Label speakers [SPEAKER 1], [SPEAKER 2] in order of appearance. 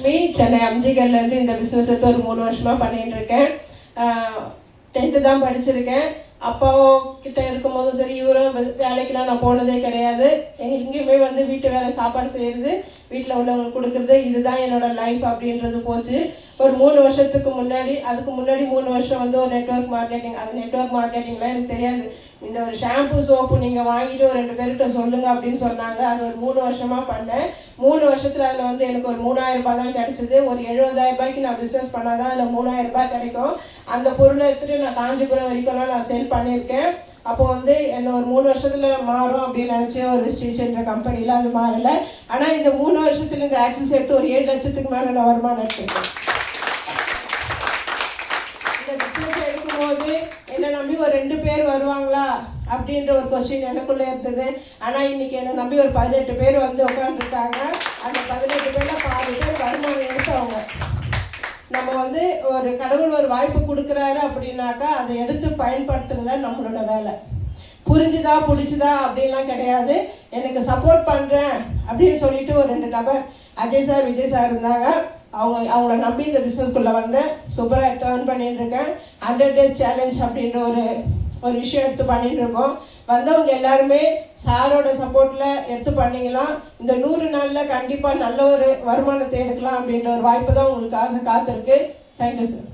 [SPEAKER 1] லக்ஷ்மி, சென்னை அம்ஜிகர்லேருந்து இந்த பிஸ்னஸ் எடுத்து ஒரு 3 வருஷமாக பண்ணிகிட்டு இருக்கேன். 10th தான் படிச்சிருக்கேன். அப்பா கிட்ட இருக்கும்போதும் சரி, இவரும் வேலைக்கெலாம் நான் போனதே கிடையாது. எங்கேயுமே வந்து வீட்டு வேலை சாப்பாடு செய்கிறது, வீட்டில் உள்ளவங்களுக்கு கொடுக்குறது, இதுதான் என்னோடய லைஃப் அப்படின்றது போச்சு. ஒரு 3 வருஷத்துக்கு முன்னாடி, அதுக்கு முன்னாடி 3 வருஷம் வந்து ஒரு நெட்வொர்க் மார்க்கெட்டிங், அது நெட்வொர்க் மார்க்கெட்டிங்லாம் எனக்கு தெரியாது. இந்த ஒரு ஷாம்பு சோப்பு நீங்கள் வாங்கிட்டு ஒரு 2 பேர்கிட்ட சொல்லுங்கள் அப்படின்னு சொன்னாங்க. அது ஒரு 3 வருஷமாக பண்ணேன். 3 வருஷத்தில் அதில் வந்து எனக்கு ஒரு 3000 ரூபாய் தான் கிடச்சிது. ஒரு 70,000 ரூபாய்க்கு நான் பிஸ்னஸ் பண்ணால் தான் அதில் 3000 ரூபாய் கிடைக்கும். அந்த பொருளை எடுத்துகிட்டு நான் காஞ்சிபுரம் வரைக்கும்லாம் நான் சேல் பண்ணியிருக்கேன். அப்போ வந்து என்ன ஒரு 3 வருஷத்தில் மாறும் அப்படின்னு நினச்சி ஒரு விஸ்டீஜ்ன்ற கம்பெனியில் அது மாறலை. ஆனால் இந்த 3 வருஷத்தில் இந்த ஆக்சஸ் எடுத்து ஒரு 7 லட்சத்துக்கு மேலே நான் வருமானம் எடுத்துருக்கேன். இந்த பிஸ்னஸ் எடுக்கும்போது என்னை நம்பி ஒரு 2 பேர் வருவாங்களா அப்படின்ற ஒரு கொஸ்டின் எனக்குள்ளே இருந்தது. ஆனால் இன்றைக்கி என்னை நம்பி ஒரு 18 பேர் வந்து உட்காந்துருக்காங்க. அந்த 18 பேரில் 4 பேர் வருமானம் எடுத்தவங்க. நம்ம வந்து ஒரு கடவுள் ஒரு வாய்ப்பு கொடுக்குறாரு அப்படின்னாக்கா அதை எடுத்து பயன்படுத்துறதுல நம்மளோட வேலை. புரிஞ்சுதா பிடிச்சிதா அப்படின்லாம் கிடையாது. எனக்கு சப்போர்ட் பண்ணுறேன் அப்படின்னு சொல்லிட்டு ஒரு 2 நபர், அஜய் சார், விஜய் சார் இருந்தாங்க. அவங்கள நம்பி இந்த பிஸ்னஸ்குள்ளே வந்தேன். சூப்பராக எடுத்து ஏர்ன் பண்ணிட்டு இருக்கேன். 100 days சேலஞ்ச் அப்படின்ற ஒரு விஷயம் எடுத்து பண்ணிட்டு இருக்கோம். வந்தவங்க எல்லாருமே சாரோட சப்போர்ட்டில் எடுத்து பண்ணிக்கலாம். இந்த 100 நாளில் கண்டிப்பாக நல்ல ஒரு வருமானத்தை எடுக்கலாம் அப்படின்ற ஒரு வாய்ப்பு தான் உங்களுக்காக காத்திருக்கு. Thank you sir.